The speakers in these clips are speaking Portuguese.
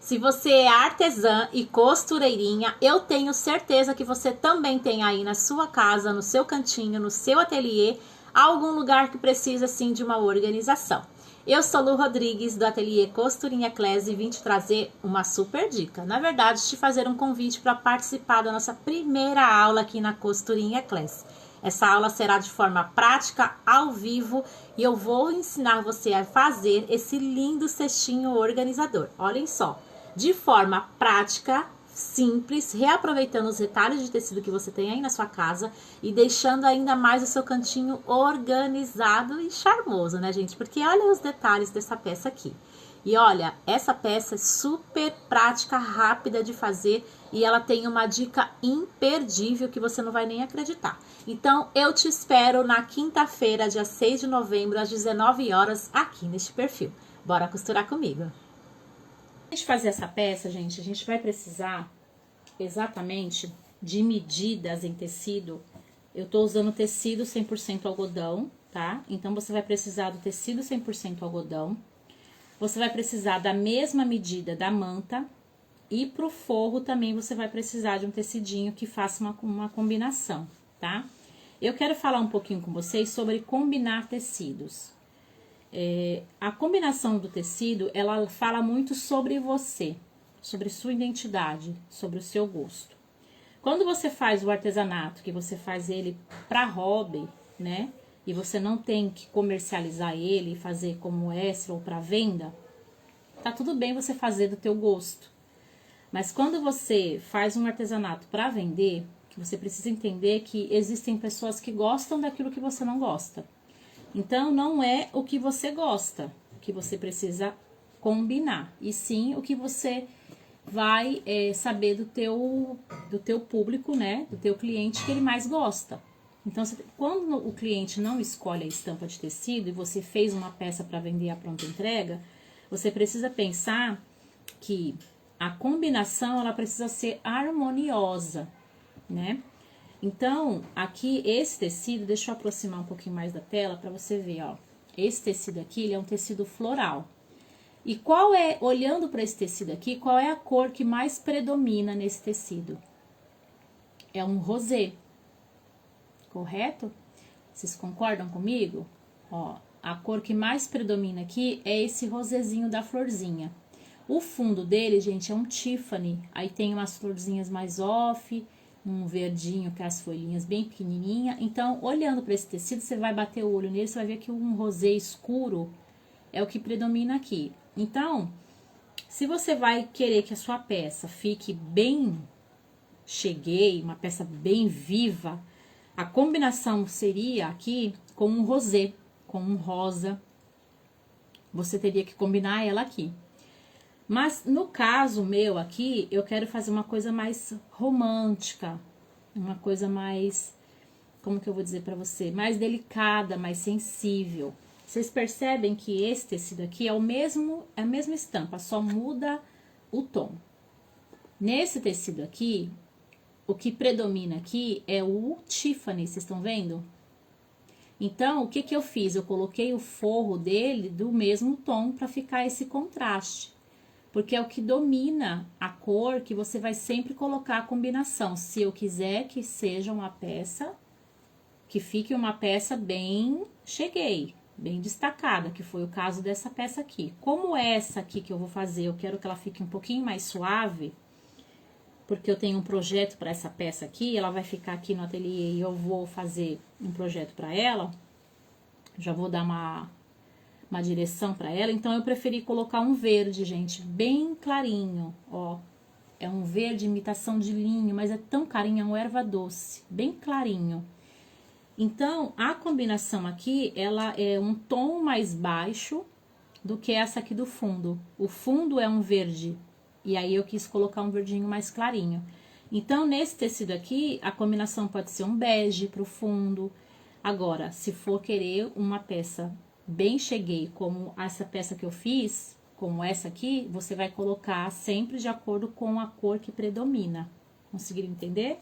Se você é artesã e costureirinha, eu tenho certeza que você também tem aí na sua casa, no seu cantinho, no seu ateliê, algum lugar que precisa sim de uma organização. Eu sou Lu Rodrigues do ateliê Costurinha Class e vim te trazer uma super dica. Na verdade, te fazer um convite para participar da nossa primeira aula aqui na Costurinha Class. Essa aula será de forma prática, ao vivo, e eu vou ensinar você a fazer esse lindo cestinho organizador. Olhem só, de forma prática, simples, reaproveitando os retalhos de tecido que você tem aí na sua casa e deixando ainda mais o seu cantinho organizado e charmoso, né, gente? Porque olha os detalhes dessa peça aqui. E olha, essa peça é super prática, rápida de fazer e ela tem uma dica imperdível que você não vai nem acreditar. Então, eu te espero na quinta-feira, dia 6 de novembro, às 19 horas, aqui neste perfil. Bora costurar comigo! Para a gente fazer essa peça, gente, a gente vai precisar exatamente de medidas em tecido. Eu tô usando tecido 100% algodão, tá? Então, você vai precisar do tecido 100% algodão. Você vai precisar da mesma medida da manta. E pro forro também você vai precisar de um tecidinho que faça uma combinação, tá? Eu quero falar um pouquinho com vocês sobre combinar tecidos. A combinação do tecido, ela fala muito sobre você, sobre sua identidade, sobre o seu gosto. Quando você faz o artesanato, que você faz ele para hobby, né? E você não tem que comercializar ele e fazer como extra ou para venda, tá tudo bem você fazer do teu gosto. Mas quando você faz um artesanato para vender, você precisa entender que existem pessoas que gostam daquilo que você não gosta. Então, não é o que você gosta que você precisa combinar, e sim o que você vai saber do teu público, né, do teu cliente que ele mais gosta. Então, quando o cliente não escolhe a estampa de tecido e você fez uma peça para vender à pronta entrega, você precisa pensar que a combinação, ela precisa ser harmoniosa, né? Então, aqui, esse tecido, deixa eu aproximar um pouquinho mais da tela para você ver, ó. Esse tecido aqui, ele é um tecido floral. E olhando para esse tecido aqui, qual é a cor que mais predomina nesse tecido? É um rosé, correto? Vocês concordam comigo? Ó, a cor que mais predomina aqui é esse rosézinho da florzinha. O fundo dele, gente, é um Tiffany. Aí tem umas florzinhas mais off, um verdinho com as folhinhas bem pequenininha. Então, olhando para esse tecido, você vai bater o olho nele, você vai ver que um rosé escuro é o que predomina aqui. Então, se você vai querer que a sua peça fique bem cheguei, uma peça bem viva, a combinação seria aqui com um rosé, com um rosa. Você teria que combinar ela aqui. Mas no caso meu aqui, eu quero fazer uma coisa mais romântica, uma coisa mais, como que eu vou dizer pra você, mais delicada, mais sensível. Vocês percebem que esse tecido aqui é a mesma estampa, só muda o tom. Nesse tecido aqui, o que predomina aqui é o Tiffany, vocês estão vendo? Então, o que que eu fiz? Eu coloquei o forro dele do mesmo tom para ficar esse contraste. Porque é o que domina a cor que você vai sempre colocar a combinação. Se eu quiser que seja uma peça, que fique uma peça bem cheguei, bem destacada, que foi o caso dessa peça aqui. Como essa aqui que eu vou fazer, eu quero que ela fique um pouquinho mais suave, porque eu tenho um projeto para essa peça aqui, ela vai ficar aqui no ateliê e eu vou fazer um projeto para ela, já vou dar uma direção para ela, então eu preferi colocar um verde, gente, bem clarinho, ó. É um verde imitação de linho, mas é tão carinho, é um erva doce, bem clarinho. Então, a combinação aqui, ela é um tom mais baixo do que essa aqui do fundo. O fundo é um verde, e aí eu quis colocar um verdinho mais clarinho. Então, nesse tecido aqui, a combinação pode ser um bege pro fundo. Agora, se for querer uma peça bem cheguei, como essa peça que eu fiz, como essa aqui, você vai colocar sempre de acordo com a cor que predomina. Conseguiram entender?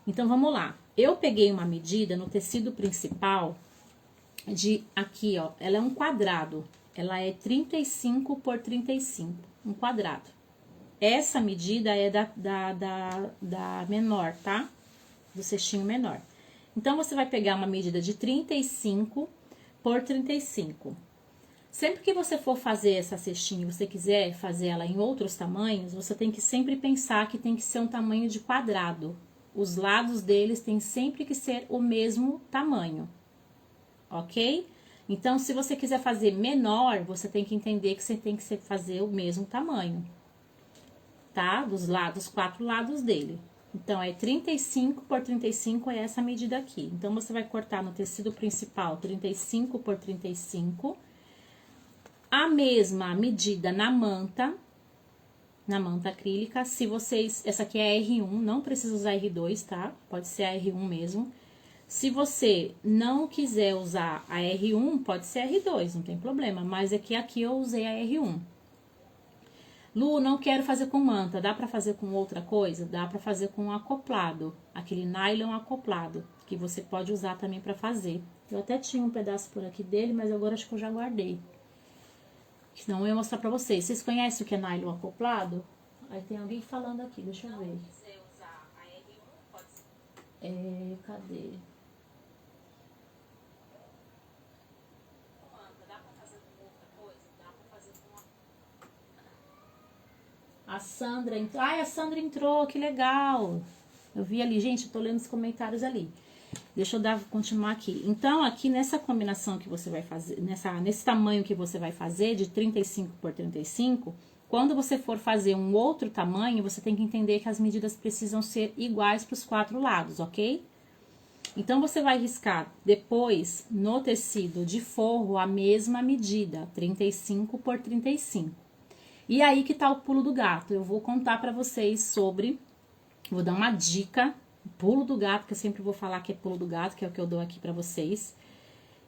Então, vamos lá. Eu peguei uma medida no tecido principal de aqui, ó. Ela é um quadrado. Ela é 35 por 35. um quadrado. Essa medida é da menor, tá? Do cestinho menor. Então, você vai pegar uma medida de 35 por 35. Sempre que você for fazer essa cestinha e você quiser fazer ela em outros tamanhos, você tem que sempre pensar que tem que ser um tamanho de quadrado. Os lados deles têm sempre que ser o mesmo tamanho, ok? Então, se você quiser fazer menor, você tem que entender que você tem que fazer o mesmo tamanho, tá? Dos lados, 4 lados dele. Então, é 35 por 35 é essa medida aqui. Então, você vai cortar no tecido principal 35 por 35. A mesma medida na manta acrílica. Se vocês, essa aqui é a R1, não precisa usar R2, tá? Pode ser a R1 mesmo. Se você não quiser usar a R1, pode ser a R2, não tem problema. Mas é que aqui eu usei a R1. Lu, não quero fazer com manta, dá pra fazer com outra coisa? Dá pra fazer com acoplado, aquele nylon acoplado, que você pode usar também pra fazer. Eu até tinha um pedaço por aqui dele, mas agora acho que eu já guardei. Senão eu ia mostrar pra vocês. Vocês conhecem o que é nylon acoplado? Aí tem alguém falando aqui, deixa eu ver. Cadê? A Sandra entrou. Ai, a Sandra entrou, que legal. Eu vi ali, gente, eu tô lendo os comentários ali. Deixa eu continuar aqui. Então, aqui nessa combinação que você vai fazer, nesse tamanho que você vai fazer, de 35 por 35, quando você for fazer um outro tamanho, você tem que entender que as medidas precisam ser iguais para os 4 lados, ok? Então, você vai riscar depois, no tecido de forro, a mesma medida, 35 por 35. E aí que tá o pulo do gato. Eu vou contar pra vocês sobre, vou dar uma dica, pulo do gato, que eu sempre vou falar que é pulo do gato, que é o que eu dou aqui pra vocês,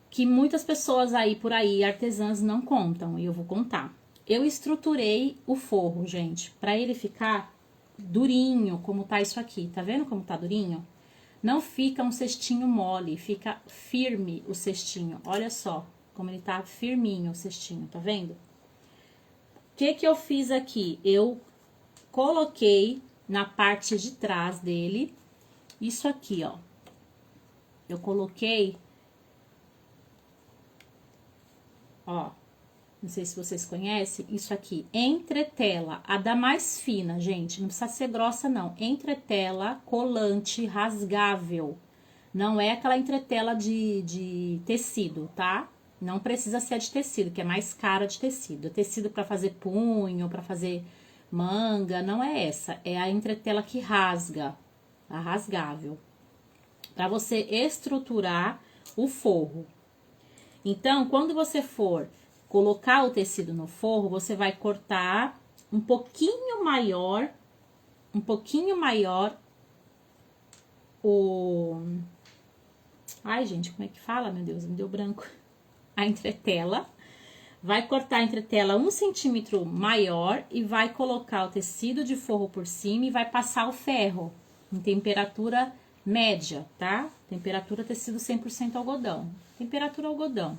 que muitas pessoas aí por aí, artesãs, não contam, e eu vou contar. Eu estruturei o forro, gente, pra ele ficar durinho, como tá isso aqui. Tá vendo como tá durinho? Não fica um cestinho mole, fica firme o cestinho. Olha só como ele tá firminho o cestinho, tá vendo? O que eu fiz aqui? Eu coloquei na parte de trás dele, isso aqui, ó. Eu coloquei, ó, não sei se vocês conhecem, isso aqui, entretela, a da mais fina, gente, não precisa ser grossa não, entretela colante rasgável, não é aquela entretela de tecido, tá? Não precisa ser de tecido, que é mais cara de tecido. Tecido para fazer punho, para fazer manga, não é essa. É a entretela que rasga, a rasgável. Para você estruturar o forro. Então, quando você for colocar o tecido no forro, você vai cortar um pouquinho maior o... Ai, gente, como é que fala? Meu Deus, me deu branco. A entretela, vai cortar a entretela 1 centímetro maior e vai colocar o tecido de forro por cima e vai passar o ferro em temperatura média, tá? Temperatura tecido 100% algodão, temperatura algodão.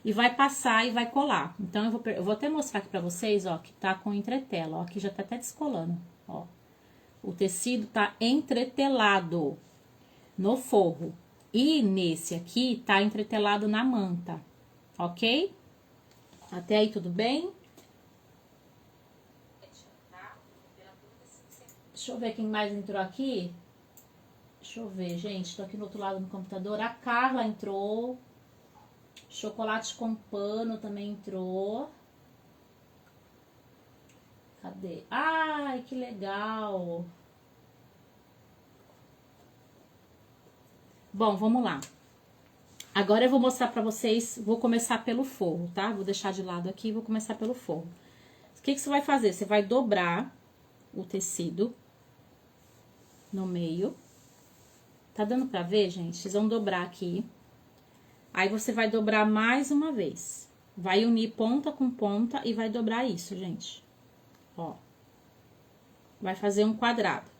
E vai passar e vai colar. Então, eu vou até mostrar aqui pra vocês, ó, que tá com entretela, ó, aqui já tá até descolando, ó. O tecido tá entretelado no forro. E nesse aqui tá entretelado na manta. Ok? Até aí tudo bem? Deixa eu ver quem mais entrou aqui. Deixa eu ver, gente. Tô aqui no outro lado do computador. A Carla entrou. Chocolate com pano também entrou. Cadê? Ai, que legal. Bom, vamos lá. Agora eu vou mostrar pra vocês, vou começar pelo forro, tá? Vou deixar de lado aqui e vou começar pelo forro. O que você vai fazer? Você vai dobrar o tecido no meio. Tá dando pra ver, gente? Vocês vão dobrar aqui. Aí, você vai dobrar mais uma vez. Vai unir ponta com ponta e vai dobrar isso, gente. Ó. Vai fazer um quadrado.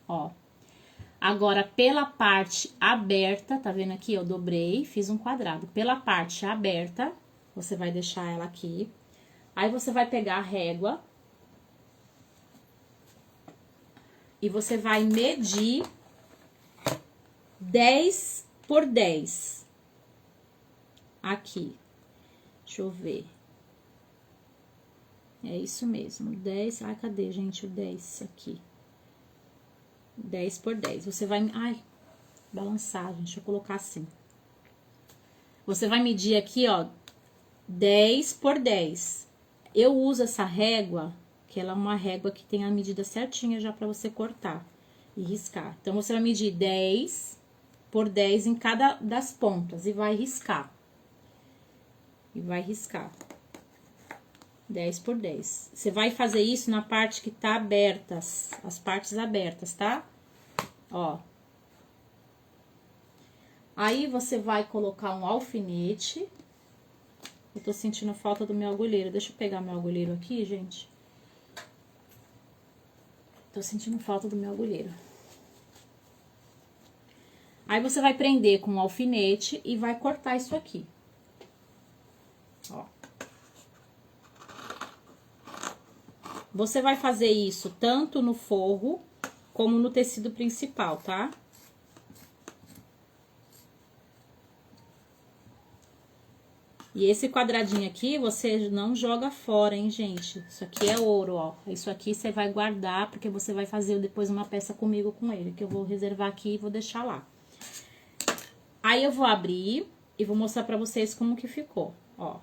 Ó. Agora, pela parte aberta, tá vendo aqui? Eu dobrei, fiz um quadrado. Pela parte aberta, você vai deixar ela aqui. Aí você vai pegar a régua e você vai medir 10 por 10. Aqui. Deixa eu ver. É isso mesmo, 10. Ai, cadê, gente, o 10 aqui? 10 por 10. Você vai... Ai, balançar, gente, deixa eu colocar assim. Você vai medir aqui, ó, 10 por 10. Eu uso essa régua, que ela é uma régua que tem a medida certinha já pra você cortar e riscar. Então, você vai medir 10 por 10 em cada das pontas e vai riscar. E vai riscar. 10 por 10. Você vai fazer isso na parte que tá aberta, as partes abertas, tá? Ó. Aí, você vai colocar um alfinete. Eu tô sentindo falta do meu agulheiro. Deixa eu pegar meu agulheiro aqui, gente. Tô sentindo falta do meu agulheiro. Aí, você vai prender com um alfinete e vai cortar isso aqui. Ó. Você vai fazer isso tanto no forro como no tecido principal, tá? E esse quadradinho aqui, você não joga fora, hein, gente? Isso aqui é ouro, ó. Isso aqui você vai guardar, porque você vai fazer depois uma peça comigo com ele, que eu vou reservar aqui e vou deixar lá. Aí, eu vou abrir e vou mostrar pra vocês como que ficou, ó.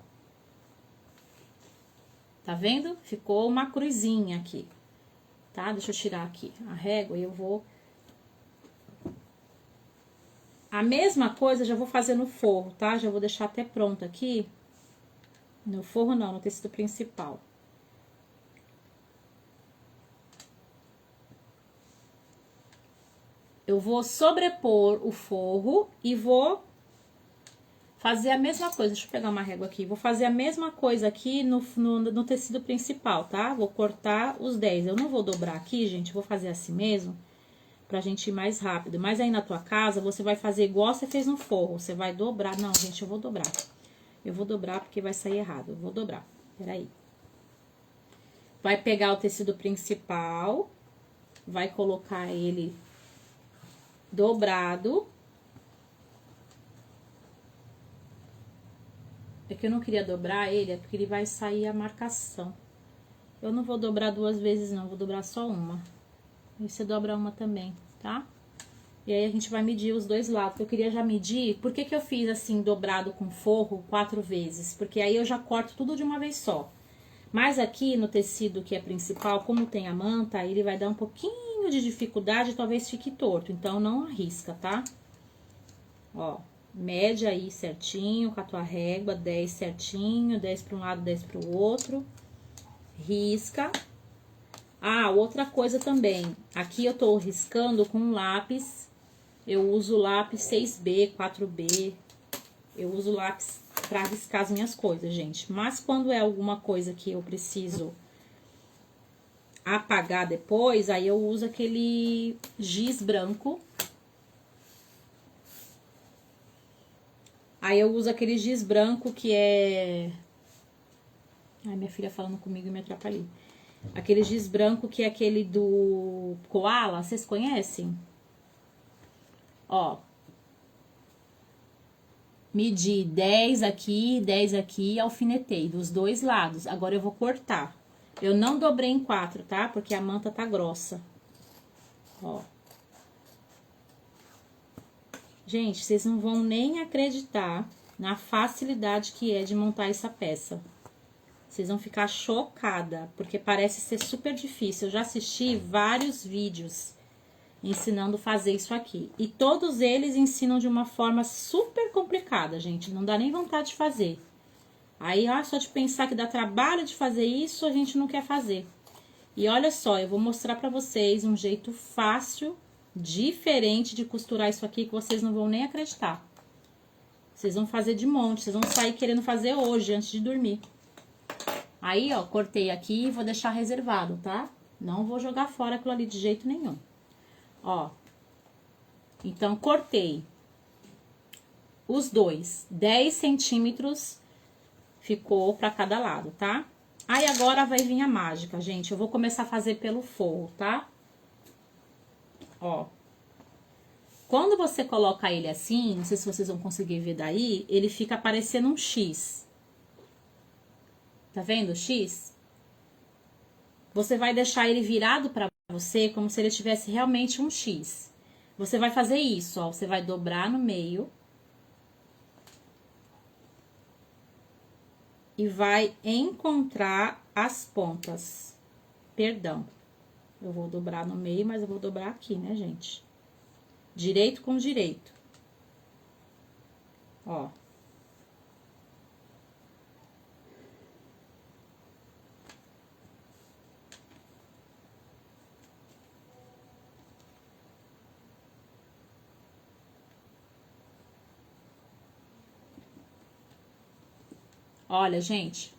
Tá vendo? Ficou uma cruzinha aqui, tá? Deixa eu tirar aqui a régua e eu vou... A mesma coisa já vou fazer no forro, tá? Já vou deixar até pronto aqui. No forro não, no tecido principal. Eu vou sobrepor o forro e vou fazer a mesma coisa. Deixa eu pegar uma régua aqui. Vou fazer a mesma coisa aqui no tecido principal, tá? Vou cortar os 10. Eu não vou dobrar aqui, gente. Vou fazer assim mesmo, pra gente ir mais rápido. Mas aí na tua casa, você vai fazer igual você fez no forro. Você vai dobrar. Não, gente, eu vou dobrar. Eu vou dobrar porque vai sair errado. Eu vou dobrar. Peraí. Vai pegar o tecido principal. Vai colocar ele dobrado. É que eu não queria dobrar ele, é porque ele vai sair a marcação. Eu não vou dobrar 2 vezes, não. Vou dobrar só uma. Aí você dobra uma também, tá? E aí, a gente vai medir os 2 lados. Eu queria já medir... Por que que eu fiz assim, dobrado com forro 4 vezes? Porque aí eu já corto tudo de uma vez só. Mas aqui no tecido que é principal, como tem a manta, ele vai dar um pouquinho de dificuldade, talvez fique torto. Então, não arrisca, tá? Ó, mede aí certinho com a tua régua, 10 certinho, 10 para um lado, 10 para o outro. Risca. Ah, outra coisa também. Aqui eu tô riscando com um lápis. Eu uso lápis 6B, 4B. Eu uso lápis pra riscar as minhas coisas, gente. Mas quando é alguma coisa que eu preciso apagar depois, aí eu uso aquele giz branco. Aí eu uso aquele giz branco que é... Ai, minha filha falando comigo e me atrapalhei. Aquele giz branco que é aquele do Koala, vocês conhecem? Ó. Medi 10 aqui, alfinetei dos 2 lados. Agora eu vou cortar. Eu não dobrei em 4, tá? Porque a manta tá grossa. Ó. Gente, vocês não vão nem acreditar na facilidade que é de montar essa peça. Vocês vão ficar chocada, porque parece ser super difícil. Eu já assisti vários vídeos ensinando a fazer isso aqui. E todos eles ensinam de uma forma super complicada, gente. Não dá nem vontade de fazer. Aí, só de pensar que dá trabalho de fazer isso, a gente não quer fazer. E olha só, eu vou mostrar pra vocês um jeito fácil, diferente de costurar isso aqui, que vocês não vão nem acreditar. Vocês vão fazer de monte, vocês vão sair querendo fazer hoje, antes de dormir. Aí, ó, cortei aqui e vou deixar reservado, tá? Não vou jogar fora aquilo ali de jeito nenhum. Ó. Então, cortei os dois. 10 centímetros ficou pra cada lado, tá? Aí agora vai vir a mágica, gente. Eu vou começar a fazer pelo forro, tá? Ó. Quando você coloca ele assim, não sei se vocês vão conseguir ver daí, ele fica parecendo um X. Tá vendo o X? Você vai deixar ele virado pra você como se ele tivesse realmente um X. Você vai fazer isso, ó. Você vai dobrar no meio. E vai encontrar as pontas. Perdão. Eu vou dobrar no meio, mas eu vou dobrar aqui, né, gente? Direito com direito. Ó. Olha, gente.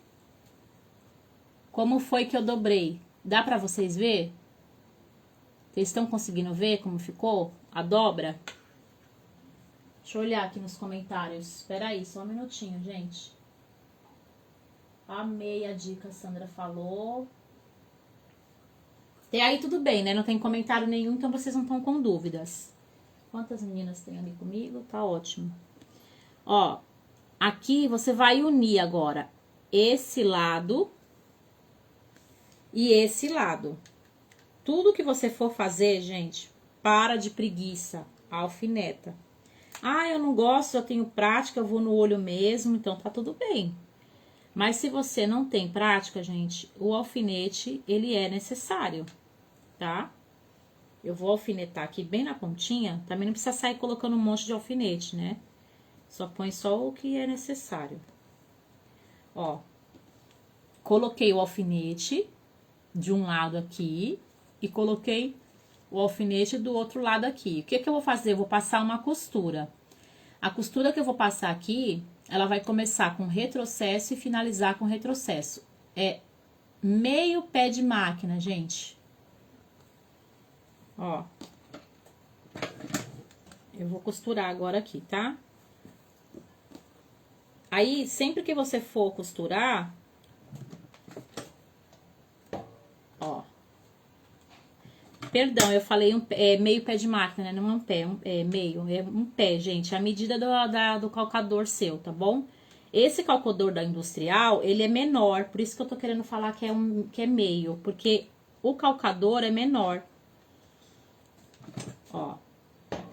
Como foi que eu dobrei? Dá pra vocês ver? Vocês estão conseguindo ver como ficou a dobra? Deixa eu olhar aqui nos comentários. Espera aí, só um minutinho, gente. Amei a dica, a Sandra falou. E aí tudo bem, né? Não tem comentário nenhum, então vocês não estão com dúvidas. Quantas meninas tem ali comigo? Tá ótimo. Ó, aqui você vai unir agora esse lado e esse lado. Tudo que você for fazer, gente, para de preguiça, alfineta. Ah, eu não gosto, eu tenho prática, eu vou no olho mesmo, então tá tudo bem. Mas se você não tem prática, gente, o alfinete, ele é necessário, tá? Eu vou alfinetar aqui bem na pontinha, também não precisa sair colocando um monte de alfinete, né? Só põe só o que é necessário. Ó, coloquei o alfinete de um lado aqui e coloquei o alfinete do outro lado aqui. O que que eu vou fazer? Eu vou passar uma costura. A costura que eu vou passar aqui, ela vai começar com retrocesso e finalizar com retrocesso. É meio pé de máquina, gente. Ó. Eu vou costurar agora aqui, tá? Aí, sempre que você for costurar, ó. Perdão, eu falei meio pé de máquina, né? Não é um pé, é meio, é um pé, gente. A medida do calcador seu, tá bom? Esse calcador da industrial, ele é menor, por isso que eu tô querendo falar que é meio, porque o calcador é menor. Ó.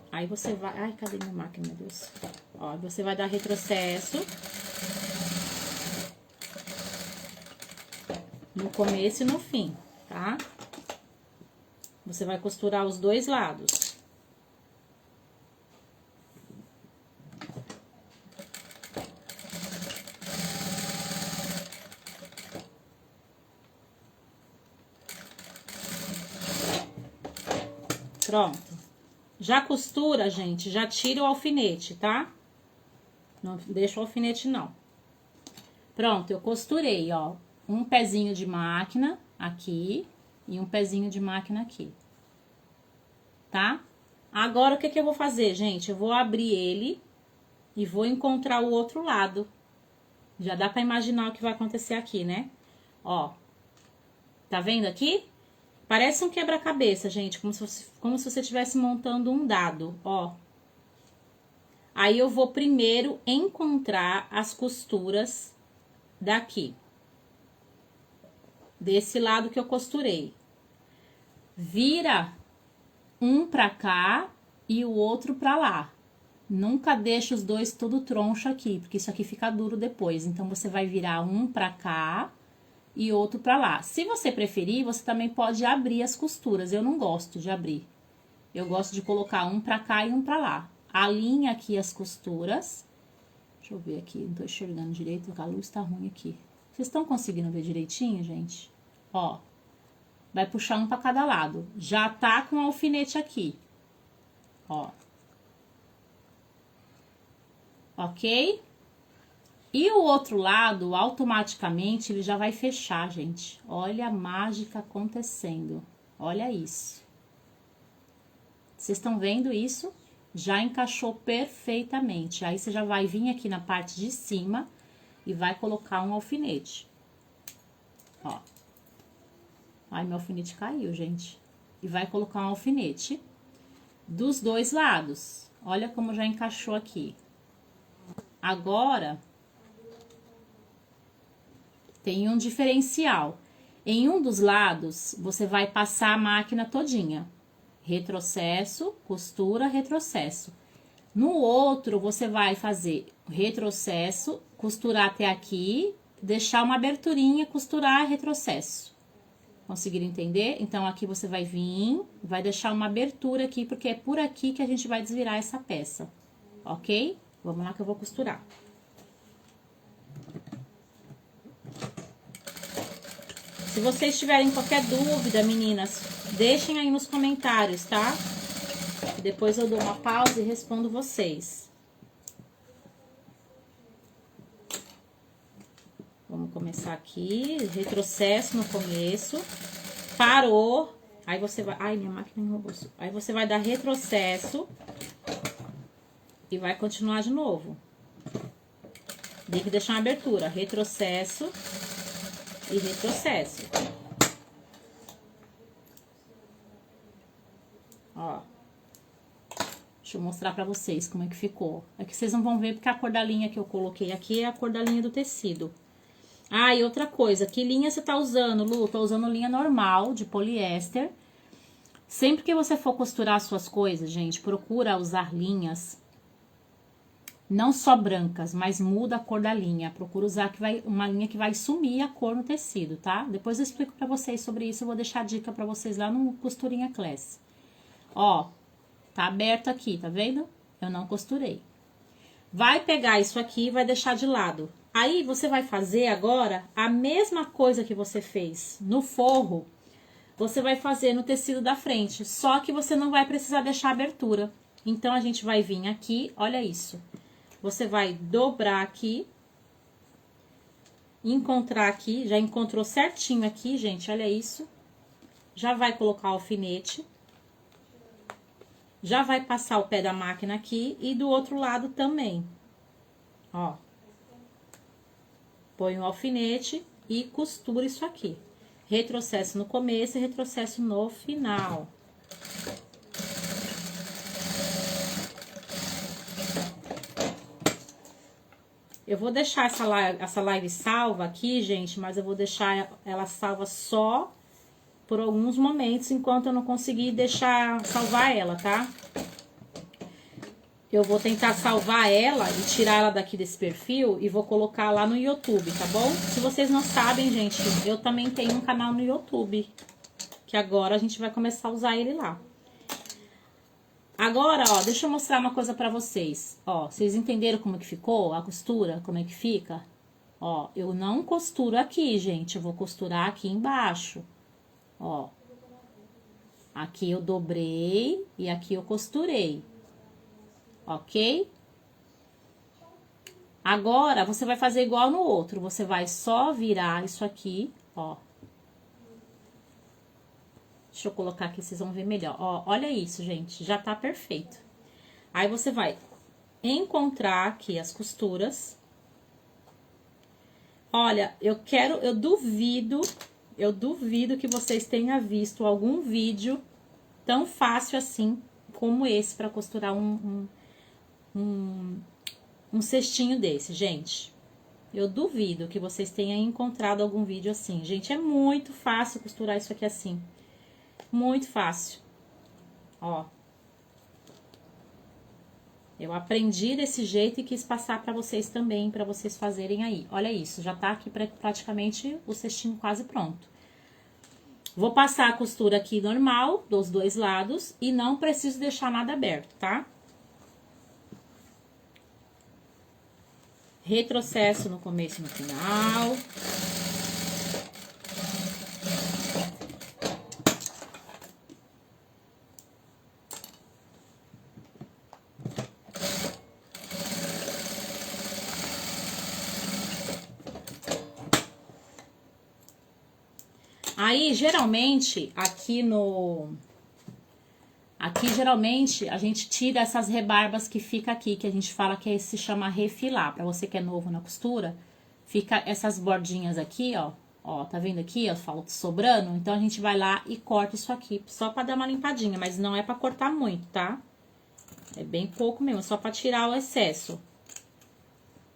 Aí você vai... Ai, cadê minha máquina, meu Deus? Ó, você vai dar retrocesso. No começo e no fim, tá? Você vai costurar os dois lados. Pronto. Já costura, gente, já tira o alfinete, tá? Não deixa o alfinete, não. Pronto, eu costurei, ó. Um pezinho de máquina aqui e um pezinho de máquina aqui. Tá? Agora, o que que eu vou fazer, gente? Eu vou abrir ele e vou encontrar o outro lado. Já dá pra imaginar o que vai acontecer aqui, né? Ó. Tá vendo aqui? Parece um quebra-cabeça, gente, como se você estivesse montando um dado, ó. Aí eu vou primeiro encontrar as costuras daqui. Desse lado que eu costurei. Vira um pra cá e o outro pra lá. Nunca deixa os dois tudo troncho aqui, porque isso aqui fica duro depois. Então, você vai virar um pra cá e outro pra lá. Se você preferir, você também pode abrir as costuras. Eu não gosto de abrir. Eu gosto de colocar um pra cá e um pra lá. Alinha aqui as costuras. Deixa eu ver aqui, não tô enxergando direito, porque a luz tá ruim aqui. Vocês estão conseguindo ver direitinho, gente? Ó, vai puxar um pra cada lado. Já tá com o alfinete aqui. Ó. Ok? E o outro lado, automaticamente, ele já vai fechar, gente. Olha a mágica acontecendo. Olha isso. Vocês estão vendo isso? Já encaixou perfeitamente. Aí, você já vai vir aqui na parte de cima e vai colocar um alfinete. Ó. Ai, meu alfinete caiu, gente. E vai colocar um alfinete dos dois lados. Olha como já encaixou aqui. Agora, tem um diferencial. Em um dos lados, você vai passar a máquina todinha. Retrocesso, costura, retrocesso. No outro, você vai fazer retrocesso, costurar até aqui, deixar uma aberturinha, costurar, retrocesso. Conseguiram entender? Então, aqui você vai vir, vai deixar uma abertura aqui, porque é por aqui que a gente vai desvirar essa peça. Ok? Vamos lá que eu vou costurar. Se vocês tiverem qualquer dúvida, meninas, deixem aí nos comentários, tá? Depois eu dou uma pausa e respondo vocês. Vamos começar aqui, retrocesso no começo, parou, aí você vai... Ai, minha máquina enrolou. Aí você vai dar retrocesso e vai continuar de novo. Tem que deixar uma abertura, retrocesso e retrocesso. Ó. Deixa eu mostrar pra vocês como é que ficou. É que vocês não vão ver porque a cor da linha que eu coloquei aqui é a cor da linha do tecido. Ah, e outra coisa, que linha você tá usando, Lu? Tô usando linha normal, de poliéster. Sempre que você for costurar suas coisas, gente, procura usar linhas não só brancas, mas muda a cor da linha. Procura usar uma linha que vai sumir a cor no tecido, tá? Depois eu explico pra vocês sobre isso, eu vou deixar a dica pra vocês lá no Costurinha Class. Ó, tá aberto aqui, tá vendo? Eu não costurei. Vai pegar isso aqui e vai deixar de lado. Aí, você vai fazer agora a mesma coisa que você fez no forro, você vai fazer no tecido da frente, só que você não vai precisar deixar abertura. Então, a gente vai vir aqui, olha isso. Você vai dobrar aqui, encontrar aqui, já encontrou certinho aqui, gente, olha isso. Já vai colocar o alfinete. Já vai passar o pé da máquina aqui e do outro lado também. Ó. Põe o alfinete e costura isso aqui. Retrocesso no começo e retrocesso no final. Eu vou deixar essa live salva aqui, gente, mas eu vou deixar ela salva só por alguns momentos, enquanto eu não conseguir salvar ela, tá? Eu vou tentar salvar ela e tirar ela daqui desse perfil e vou colocar lá no YouTube, tá bom? Se vocês não sabem, gente, eu também tenho um canal no YouTube, que agora a gente vai começar a usar ele lá. Agora, ó, deixa eu mostrar uma coisa pra vocês. Ó, vocês entenderam como que ficou a costura? Como é que fica? Ó, eu não costuro aqui, gente, eu vou costurar aqui embaixo. Ó, aqui eu dobrei e aqui eu costurei. Ok? Agora, você vai fazer igual no outro. Você vai só virar isso aqui, ó. Deixa eu colocar aqui, vocês vão ver melhor. Ó, olha isso, gente, já tá perfeito. Aí, você vai encontrar aqui as costuras. Olha, eu duvido que vocês tenham visto algum vídeo tão fácil assim como esse para costurar um cestinho desse, gente. Eu duvido que vocês tenham encontrado algum vídeo assim. Gente, é muito fácil costurar isso aqui assim. Muito fácil. Ó. Eu aprendi desse jeito e quis passar pra vocês também, pra vocês fazerem aí. Olha isso, já tá aqui praticamente o cestinho quase pronto. Vou passar a costura aqui normal, dos dois lados, e não preciso deixar nada aberto, tá? Retrocesso no começo e no final. Aí, geralmente, geralmente, a gente tira essas rebarbas que fica aqui, que a gente fala que se chama refilar. Pra você que é novo na costura, fica essas bordinhas aqui, ó. Ó, tá vendo aqui, ó, falta sobrando? Então, a gente vai lá e corta isso aqui, só pra dar uma limpadinha, mas não é pra cortar muito, tá? É bem pouco mesmo, só pra tirar o excesso.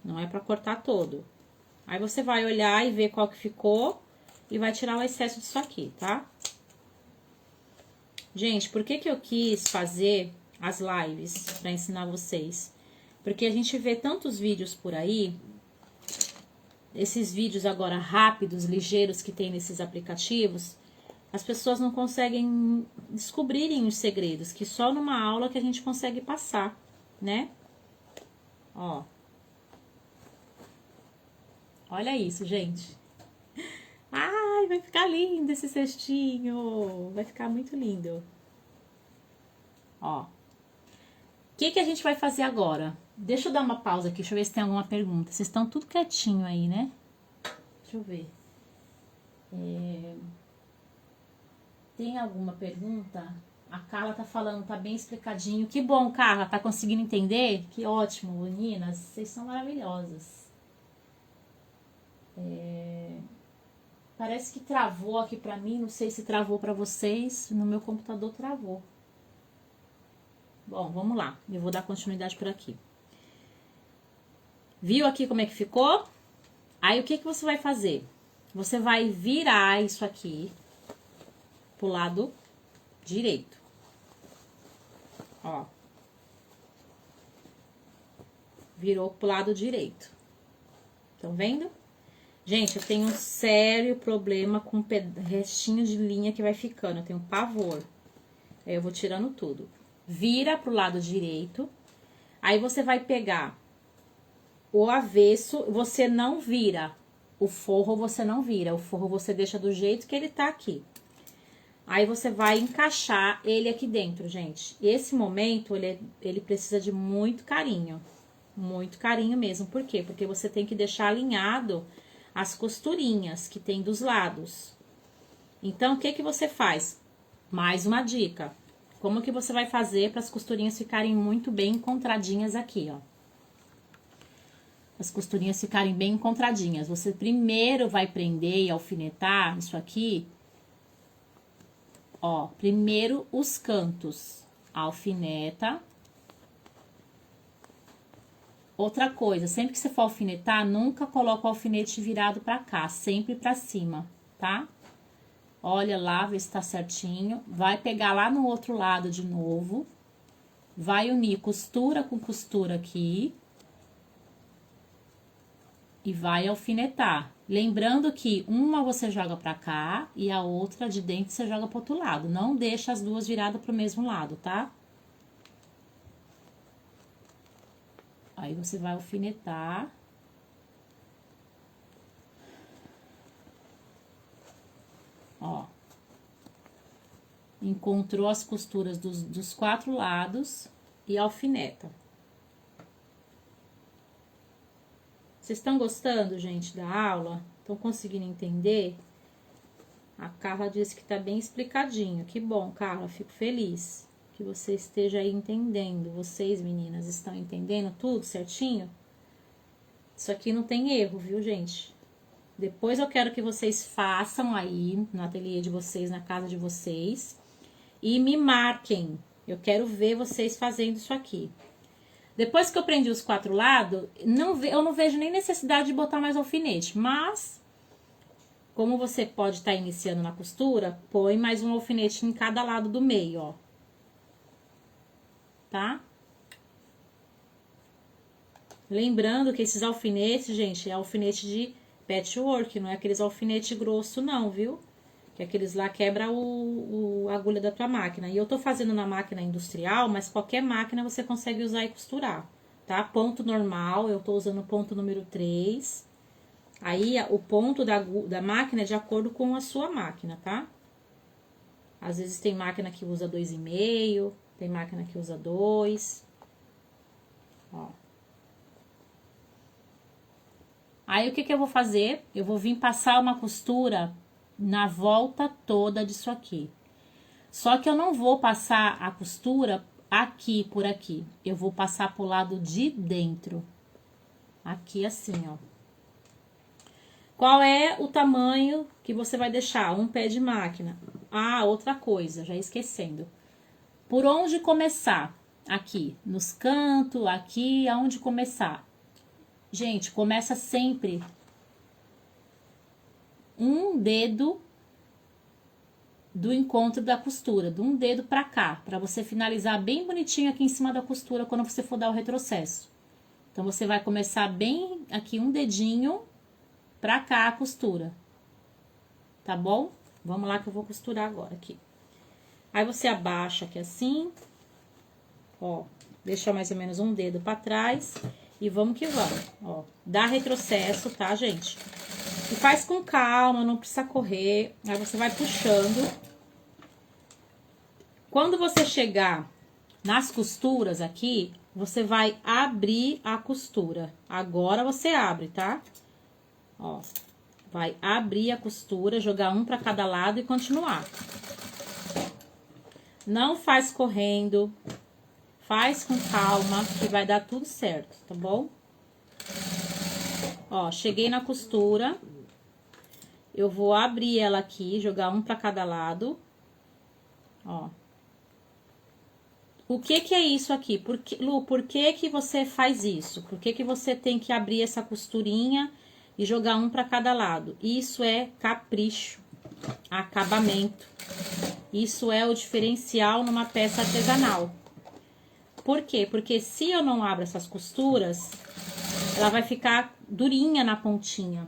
Não é pra cortar todo. Aí, você vai olhar e ver qual que ficou e vai tirar o excesso disso aqui, tá? Gente, por que que eu quis fazer as lives pra ensinar vocês? Porque a gente vê tantos vídeos por aí, esses vídeos agora rápidos, ligeiros que tem nesses aplicativos, as pessoas não conseguem descobrirem os segredos, que só numa aula que a gente consegue passar, né? Ó. Olha isso, gente. Ai, vai ficar lindo esse cestinho. Vai ficar muito lindo. Ó. O que que a gente vai fazer agora? Deixa eu dar uma pausa aqui, deixa eu ver se tem alguma pergunta. Vocês estão tudo quietinho aí, né? Deixa eu ver. Tem alguma pergunta? A Carla tá falando, tá bem explicadinho. Que bom, Carla, tá conseguindo entender? Que ótimo, meninas, vocês são maravilhosas. Parece que travou aqui pra mim, não sei se travou pra vocês. No meu computador travou. Bom, vamos lá, eu vou dar continuidade por aqui. Viu aqui como é que ficou? Aí, o que que você vai fazer? Você vai virar isso aqui pro lado direito. Ó. Virou pro lado direito. Estão vendo? Gente, eu tenho um sério problema com restinho de linha que vai ficando. Eu tenho pavor. Aí, eu vou tirando tudo. Vira pro lado direito. Aí, você vai pegar o avesso, você não vira. O forro você não vira. O forro você deixa do jeito que ele tá aqui. Aí, você vai encaixar ele aqui dentro, gente. Esse momento, ele precisa de muito carinho. Muito carinho mesmo. Por quê? Porque você tem que deixar alinhado as costurinhas que tem dos lados. Então, o que que você faz? Mais uma dica. Como que você vai fazer para as costurinhas ficarem muito bem encontradinhas aqui, ó? As costurinhas ficarem bem encontradinhas. Você primeiro vai prender e alfinetar isso aqui. Ó, primeiro os cantos. Alfineta. Outra coisa, sempre que você for alfinetar, nunca coloca o alfinete virado pra cá, sempre pra cima, tá? Olha lá, vê se tá certinho. Vai pegar lá no outro lado de novo. Vai unir costura com costura aqui. E vai alfinetar. Lembrando que uma você joga pra cá e a outra de dentro você joga pro outro lado. Não deixa as duas viradas pro mesmo lado, tá? Aí, você vai alfinetar. Ó. Encontrou as costuras dos 4 lados e alfineta. Vocês estão gostando, gente, da aula? Estão conseguindo entender? A Carla disse que tá bem explicadinho. Que bom, Carla, fico feliz que você esteja aí entendendo. Vocês, meninas, estão entendendo tudo certinho? Isso aqui não tem erro, viu, gente? Depois eu quero que vocês façam aí no ateliê de vocês, na casa de vocês, e me marquem. Eu quero ver vocês fazendo isso aqui. Depois que eu prendi os 4 lados, eu não vejo nem necessidade de botar mais alfinete, mas como você pode estar iniciando na costura, põe mais um alfinete em cada lado do meio, ó. Tá? Lembrando que esses alfinetes, gente, é alfinete de patchwork, não é aqueles alfinete grosso não, viu? Que aqueles lá quebra a agulha da tua máquina. E eu tô fazendo na máquina industrial, mas qualquer máquina você consegue usar e costurar, tá? Ponto normal, eu tô usando o ponto número 3. Aí, o ponto da máquina é de acordo com a sua máquina, tá? Às vezes tem máquina que usa 2,5, tem máquina que usa 2. Ó. Aí, o que que eu vou fazer? Eu vou vir passar uma costura na volta toda disso aqui. Só que eu não vou passar a costura aqui, por aqui. Eu vou passar pro lado de dentro. Aqui assim, ó. Qual é o tamanho que você vai deixar? Um pé de máquina. Ah, outra coisa, já esquecendo. Por onde começar? Aqui, nos cantos, aqui, aonde começar? Gente, começa sempre um dedo do encontro da costura, de um dedo pra cá, pra você finalizar bem bonitinho aqui em cima da costura quando você for dar o retrocesso. Então, você vai começar bem aqui um dedinho pra cá a costura, tá bom? Vamos lá que eu vou costurar agora aqui. Aí, você abaixa aqui assim, ó, deixa mais ou menos um dedo pra trás e vamos que vamos, ó. Dá retrocesso, tá, gente? E faz com calma, não precisa correr. Aí, você vai puxando. Quando você chegar nas costuras aqui, você vai abrir a costura. Agora, você abre, tá? Ó, vai abrir a costura, jogar um pra cada lado e continuar. Não faz correndo, faz com calma, que vai dar tudo certo, tá bom? Ó, cheguei na costura, eu vou abrir ela aqui, jogar um pra cada lado, ó. O que que é isso aqui? Lu, por que que você faz isso? Por que que você tem que abrir essa costurinha e jogar um para cada lado? Isso é capricho, acabamento. Isso é o diferencial numa peça artesanal. Por quê? Porque se eu não abro essas costuras, ela vai ficar durinha na pontinha.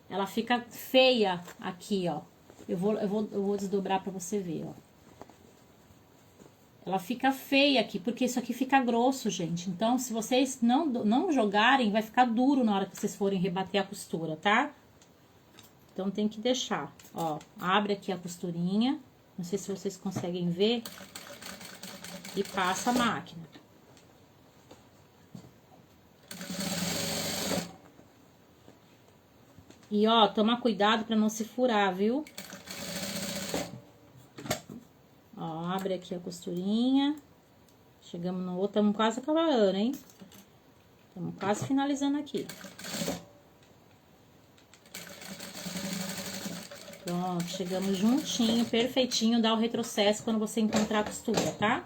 Ela fica feia aqui, ó. Eu vou desdobrar para você ver, ó. Ela fica feia aqui, porque isso aqui fica grosso, gente. Então, se vocês não jogarem, vai ficar duro na hora que vocês forem rebater a costura, tá? Então, tem que deixar, ó. Abre aqui a costurinha. Não sei se vocês conseguem ver. E passa a máquina. E, ó, toma cuidado pra não se furar, viu? Ó, abre aqui a costurinha. Chegamos no outro, estamos quase acabando, hein? Estamos quase finalizando aqui. Pronto, chegamos juntinho, perfeitinho. Dá o retrocesso quando você encontrar a costura, tá?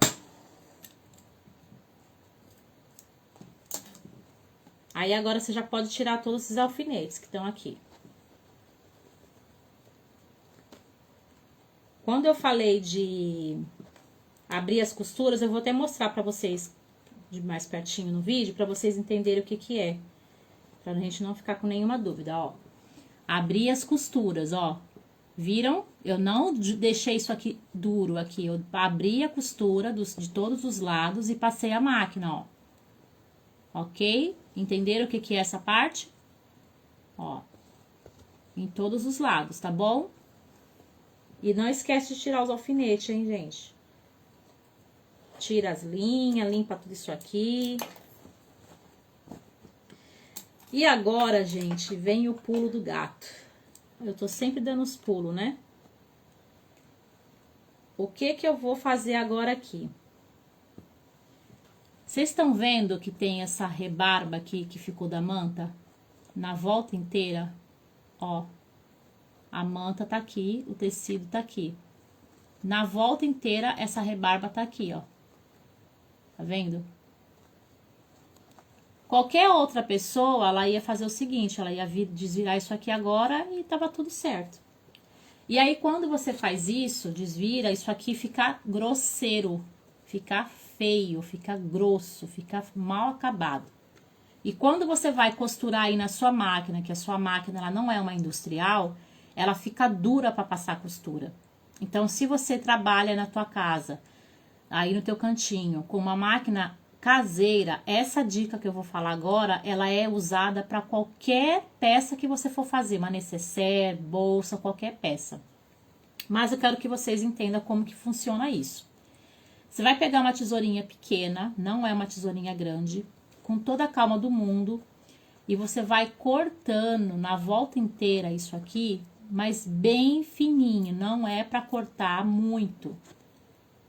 Aí, agora, você já pode tirar todos esses alfinetes que estão aqui. Quando eu falei de abrir as costuras, eu vou até mostrar pra vocês de mais pertinho no vídeo, pra vocês entenderem o que que é. Pra gente não ficar com nenhuma dúvida, ó. Abrir as costuras, ó. Viram? Eu não deixei isso aqui duro aqui. Eu abri a costura de todos os lados e passei a máquina, ó. Ok? Entenderam o que que é essa parte? Ó. Em todos os lados, tá bom? E não esquece de tirar os alfinetes, hein, gente? Tira as linhas, limpa tudo isso aqui. E agora, gente, vem o pulo do gato. Eu tô sempre dando os pulos, né? O que que eu vou fazer agora aqui? Vocês estão vendo que tem essa rebarba aqui que ficou da manta? Na volta inteira, ó. A manta tá aqui, o tecido tá aqui. Na volta inteira, essa rebarba tá aqui, ó. Tá vendo? Qualquer outra pessoa, ela ia fazer o seguinte, ela ia desvirar isso aqui agora e tava tudo certo. E aí, quando você faz isso, desvira, isso aqui fica grosseiro, fica feio, fica grosso, fica mal acabado. E quando você vai costurar aí na sua máquina, que a sua máquina ela não é uma industrial, ela fica dura para passar a costura. Então, se você trabalha na tua casa, aí no teu cantinho, com uma máquina caseira, essa dica que eu vou falar agora, ela é usada para qualquer peça que você for fazer, uma nécessaire, bolsa, qualquer peça. Mas eu quero que vocês entendam como que funciona isso. Você vai pegar uma tesourinha pequena, não é uma tesourinha grande, com toda a calma do mundo, e você vai cortando na volta inteira isso aqui, mas bem fininho, não é para cortar muito.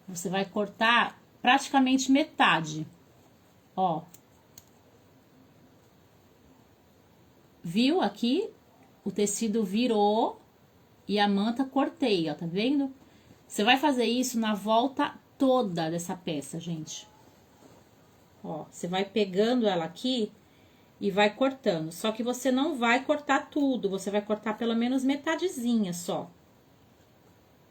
Você vai cortar praticamente metade. Ó. Viu aqui? O tecido virou e a manta cortei, ó, tá vendo? Você vai fazer isso na volta toda dessa peça, gente. Ó, você vai pegando ela aqui e vai cortando. Só que você não vai cortar tudo, você vai cortar pelo menos metadezinha só.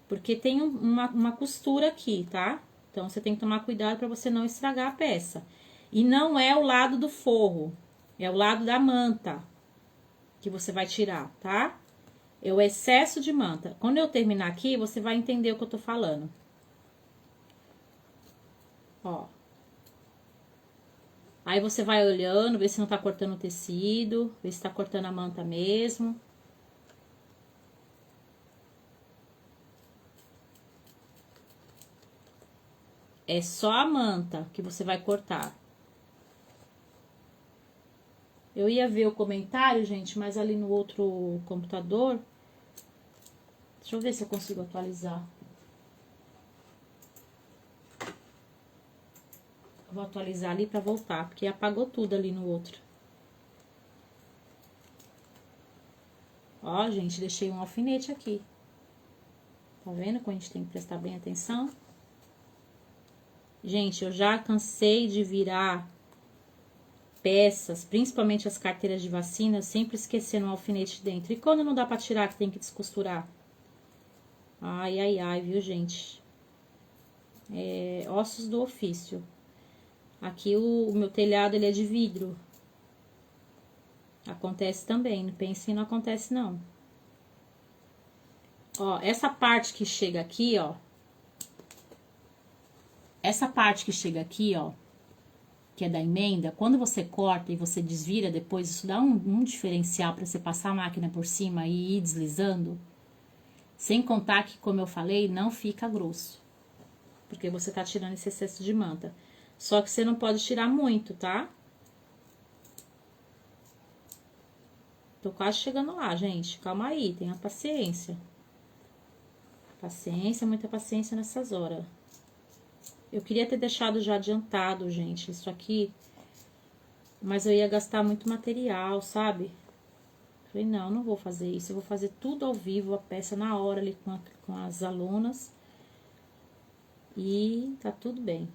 Porque tem uma costura aqui, tá? Então, você tem que tomar cuidado para você não estragar a peça. E não é o lado do forro, é o lado da manta que você vai tirar, tá? É o excesso de manta. Quando eu terminar aqui, você vai entender o que eu tô falando. Ó. Aí, você vai olhando, ver se não tá cortando o tecido, ver se tá cortando a manta mesmo. É só a manta que você vai cortar. Eu ia ver o comentário, gente, mas ali no outro computador... Deixa eu ver se eu consigo atualizar. Vou atualizar ali pra voltar, porque apagou tudo ali no outro. Ó, gente, deixei um alfinete aqui. Tá vendo como a gente tem que prestar bem atenção? Gente, eu já cansei de virar peças, principalmente as carteiras de vacina, sempre esquecendo um alfinete dentro. E quando não dá pra tirar, que tem que descosturar? Ai, ai, ai, viu, gente? É, ossos do ofício. Aqui o meu telhado, ele é de vidro. Acontece também, não pense que não acontece, não. Ó, essa parte que chega aqui, ó. Essa parte que chega aqui, ó, que é da emenda, quando você corta e você desvira depois, isso dá um diferencial para você passar a máquina por cima e ir deslizando. Sem contar que, como eu falei, não fica grosso. Porque você tá tirando esse excesso de manta. Só que você não pode tirar muito, tá? Tô quase chegando lá, gente. Calma aí, tenha paciência. Paciência, muita paciência nessas horas. Eu queria ter deixado já adiantado, gente, isso aqui. Mas eu ia gastar muito material, sabe? Falei, não, não vou fazer isso. Eu vou fazer tudo ao vivo, a peça na hora ali com as alunas. E tá tudo bem.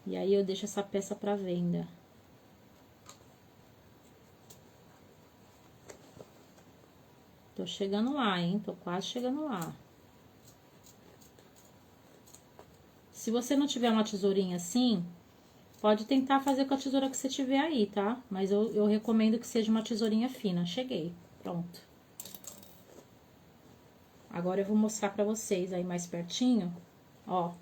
E aí, eu deixo essa peça pra venda. Tô chegando lá, hein? Tô quase chegando lá. Se você não tiver uma tesourinha assim, pode tentar fazer com a tesoura que você tiver aí, tá? Mas eu recomendo que seja uma tesourinha fina. Cheguei. Pronto. Agora eu vou mostrar pra vocês aí mais pertinho. Ó.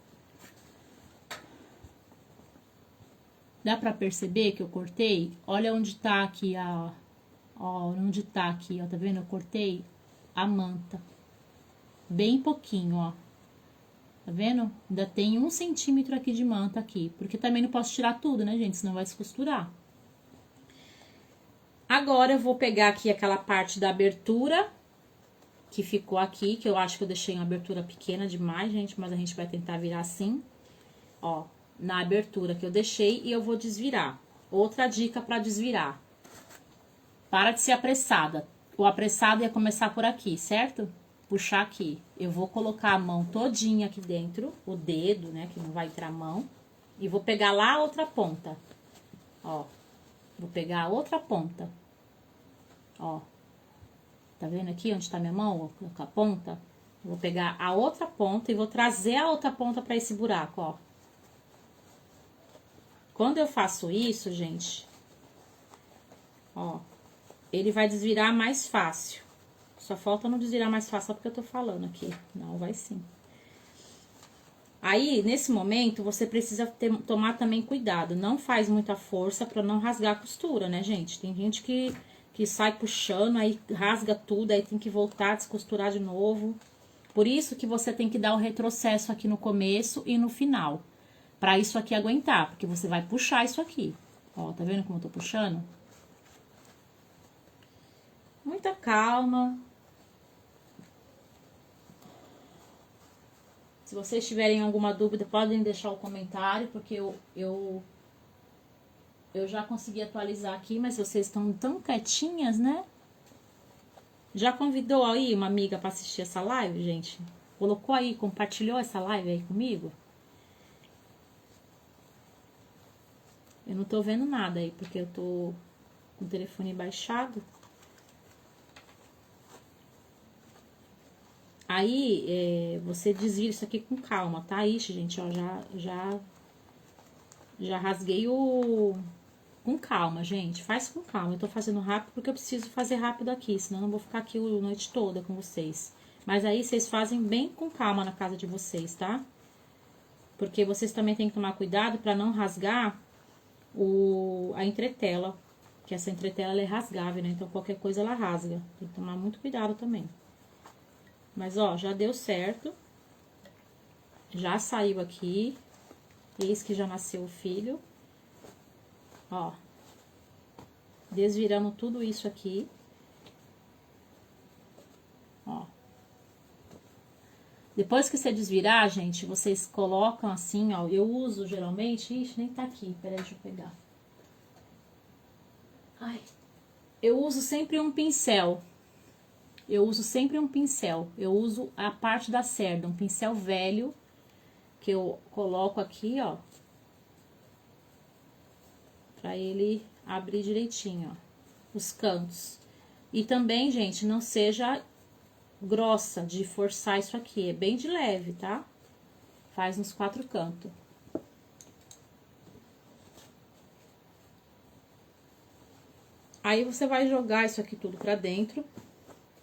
Dá pra perceber que eu cortei? Olha onde tá aqui a... Ó, onde tá aqui, ó, tá vendo? Eu cortei a manta. Bem pouquinho, ó. Tá vendo? Ainda tem 1 centímetro aqui de manta aqui. Porque também não posso tirar tudo, né, gente? Senão vai descosturar. Agora, eu vou pegar aqui aquela parte da abertura que ficou aqui, que eu acho que eu deixei uma abertura pequena demais, gente, mas a gente vai tentar virar assim. Ó, na abertura que eu deixei e eu vou desvirar. Outra dica pra desvirar. Para de ser apressada. O apressado ia começar por aqui, certo? Puxar aqui. Eu vou colocar a mão todinha aqui dentro, o dedo, né, que não vai entrar a mão. E vou pegar lá a outra ponta. Ó, vou pegar a outra ponta. Ó, tá vendo aqui onde tá minha mão, ó, com a ponta? Vou pegar a outra ponta e vou trazer a outra ponta pra esse buraco, ó. Quando eu faço isso, gente, ó, ele vai desvirar mais fácil. Só falta não desvirar mais fácil só porque eu tô falando aqui. Não, vai sim. Aí, nesse momento, você precisa tomar também cuidado. Não faz muita força pra não rasgar a costura, né, gente? Tem gente que sai puxando, aí rasga tudo, aí tem que voltar, descosturar de novo. Por isso que você tem que dar o retrocesso aqui no começo e no final. Pra isso aqui aguentar, porque você vai puxar isso aqui. Ó, tá vendo como eu tô puxando? Muita calma. Se vocês tiverem alguma dúvida, podem deixar o comentário, porque eu eu já consegui atualizar aqui, mas vocês estão tão quietinhas, né? Já convidou aí uma amiga para assistir essa live, gente? Colocou aí, compartilhou essa live aí comigo? Eu não tô vendo nada aí, porque eu tô com o telefone baixado. Aí, você desvira isso aqui com calma, tá? Ixi, gente, ó, já rasguei o... Com calma, gente, faz com calma. Eu tô fazendo rápido porque eu preciso fazer rápido aqui, senão eu não vou ficar aqui a noite toda com vocês. Mas aí, vocês fazem bem com calma na casa de vocês, tá? Porque vocês também têm que tomar cuidado pra não rasgar a entretela. Que essa entretela, ela é rasgável, né? Então, qualquer coisa ela rasga. Tem que tomar muito cuidado também. Mas, ó, já deu certo. Já saiu aqui. Eis que já nasceu o filho. Ó. Desviramos tudo isso aqui. Ó. Depois que você desvirar, gente, vocês colocam assim, ó. Eu uso geralmente... Ixi, nem tá aqui. Peraí, deixa eu pegar. Ai. Eu uso sempre um pincel. Eu uso sempre um pincel. Eu uso a parte da cerda, um pincel velho, que eu coloco aqui, ó. Pra ele abrir direitinho, ó, os cantos. E também, gente, não seja grossa de forçar isso aqui. É bem de leve, tá? Faz nos 4 cantos. Aí, você vai jogar isso aqui tudo pra dentro.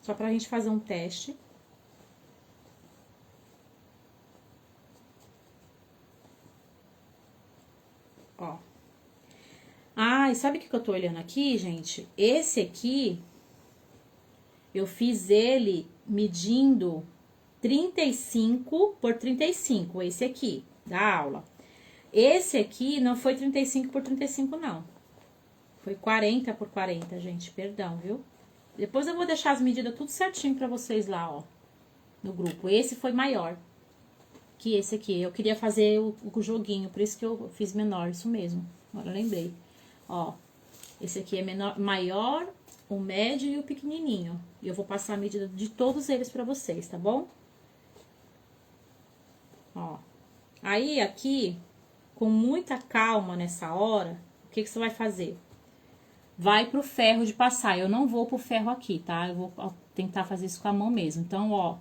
Só pra gente fazer um teste. Ó. Ah, e sabe o que eu tô olhando aqui, gente? Esse aqui, eu fiz ele medindo 35 por 35, esse aqui, da aula. Esse aqui não foi 35 por 35, não. Foi 40 por 40, gente, perdão, viu? Depois eu vou deixar as medidas tudo certinho pra vocês lá, ó, no grupo. Esse foi maior que esse aqui. Eu queria fazer o joguinho, por isso que eu fiz menor, isso mesmo. Agora eu lembrei. Ó, esse aqui é menor, maior, o médio e o pequenininho. E eu vou passar a medida de todos eles pra vocês, tá bom? Ó. Aí, aqui, com muita calma nessa hora, o que você vai fazer? Vai pro ferro de passar. Eu não vou pro ferro aqui, tá? Eu vou tentar fazer isso com a mão mesmo. Então, ó,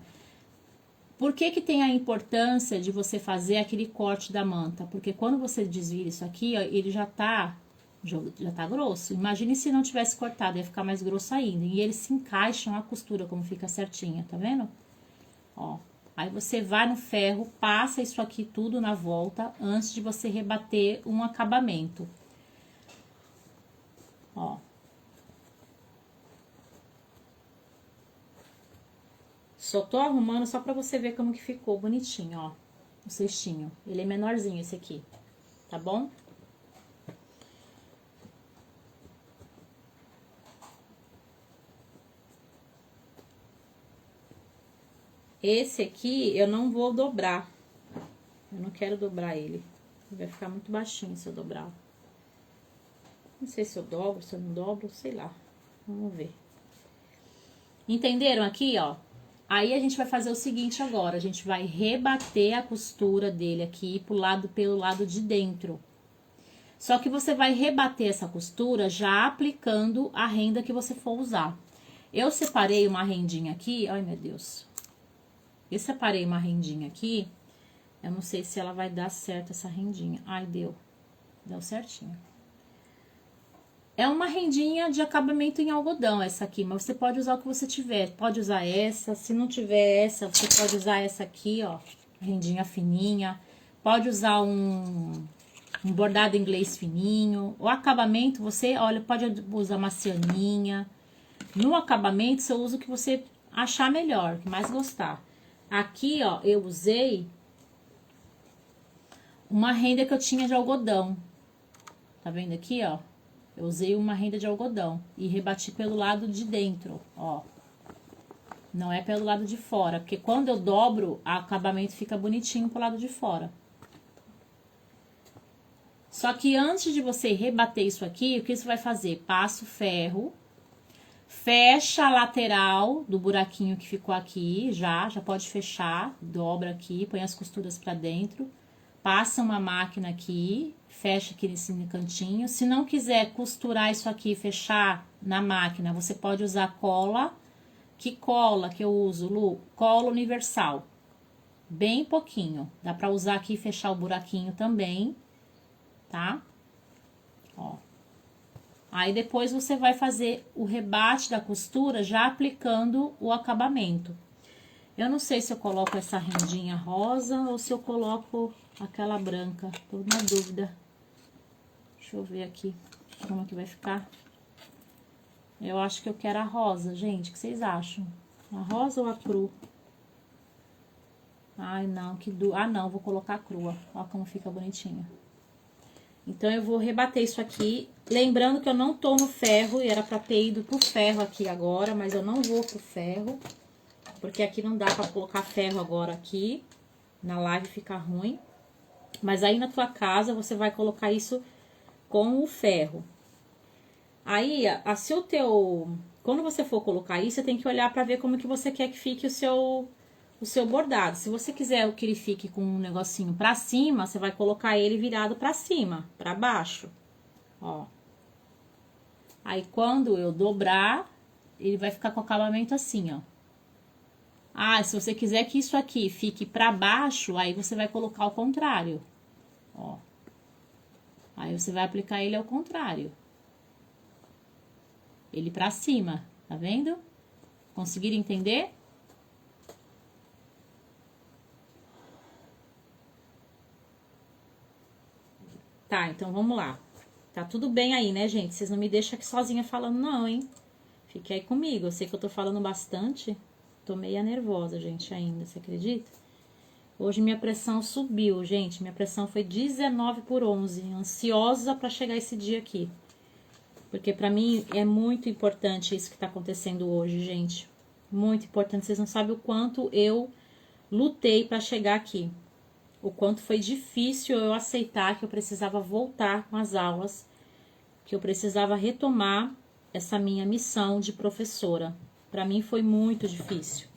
por que tem a importância de você fazer aquele corte da manta? Porque quando você desvira isso aqui, ó, ele já tá grosso. Imagine se não tivesse cortado, ia ficar mais grosso ainda. E eles se encaixam a costura, como fica certinha, tá vendo? Ó, aí você vai no ferro, passa isso aqui tudo na volta, antes de você rebater um acabamento. Ó. Só tô arrumando só pra você ver como que ficou bonitinho, ó. O cestinho. Ele é menorzinho esse aqui, tá bom? Esse aqui eu não vou dobrar. Eu não quero dobrar ele. Vai ficar muito baixinho se eu dobrar. Não sei se eu dobro, se eu não dobro, sei lá. Vamos ver. Entenderam aqui, ó? Aí a gente vai fazer o seguinte agora. A gente vai rebater a costura dele aqui pelo lado de dentro. Só que você vai rebater essa costura já aplicando a renda que você for usar. Eu separei uma rendinha aqui. Ai, meu Deus. Eu separei uma rendinha aqui. Eu não sei se ela vai dar certo essa rendinha. Ai, deu. Deu certinho. É uma rendinha de acabamento em algodão essa aqui, mas você pode usar o que você tiver. Pode usar essa, se não tiver essa, você pode usar essa aqui, ó. Rendinha fininha. Pode usar um bordado inglês fininho. O acabamento, você, olha, pode usar uma cianinha. No acabamento, você usa o que você achar melhor, o que mais gostar. Aqui, ó, eu usei uma renda que eu tinha de algodão. Tá vendo aqui, ó? Eu usei uma renda de algodão e rebati pelo lado de dentro, ó. Não é pelo lado de fora, porque quando eu dobro, o acabamento fica bonitinho pro lado de fora. Só que antes de você rebater isso aqui, o que você vai fazer? Passa o ferro, fecha a lateral do buraquinho que ficou aqui, já pode fechar, dobra aqui, põe as costuras pra dentro, passa uma máquina aqui, fecha aqui nesse cantinho. Se não quiser costurar isso aqui, fechar na máquina, você pode usar cola. Que cola que eu uso, Lu? Cola universal. Bem pouquinho. Dá pra usar aqui e fechar o buraquinho também, tá? Ó. Aí depois você vai fazer o rebate da costura já aplicando o acabamento. Eu não sei se eu coloco essa rendinha rosa ou se eu coloco aquela branca. Tô na dúvida. Deixa eu ver aqui como que vai ficar. Eu acho que eu quero a rosa, gente. O que vocês acham? A rosa ou a cru? Ai, não, Ah, não, vou colocar a crua. Olha como fica bonitinha. Então, eu vou rebater isso aqui. Lembrando que eu não tô no ferro, e era pra ter ido pro ferro aqui agora, mas eu não vou pro ferro. Porque aqui não dá pra colocar ferro agora aqui. Na live fica ruim. Mas aí na tua casa, você vai colocar isso com o ferro. Aí, se o teu... Quando você for colocar isso, você tem que olhar pra ver como que você quer que fique o seu bordado. Se você quiser que ele fique com um negocinho pra cima, você vai colocar ele virado pra cima, pra baixo. Ó. Aí, quando eu dobrar, ele vai ficar com o acabamento assim, ó. Ah, se você quiser que isso aqui fique pra baixo, aí você vai colocar ao contrário. Ó. Aí você vai aplicar ele ao contrário. Ele pra cima, tá vendo? Conseguiram entender? Tá, então vamos lá. Tá tudo bem aí, né, gente? Vocês não me deixam aqui sozinha falando não, hein? Fique aí comigo. Eu sei que eu tô falando bastante. Tô meia nervosa, gente, ainda. Você acredita? Hoje minha pressão subiu, gente. Minha pressão foi 19/11. Ansiosa pra chegar esse dia aqui. Porque pra mim é muito importante isso que tá acontecendo hoje, gente. Muito importante. Vocês não sabem o quanto eu lutei pra chegar aqui. O quanto foi difícil eu aceitar que eu precisava voltar com as aulas. Que eu precisava retomar essa minha missão de professora. Pra mim foi muito difícil.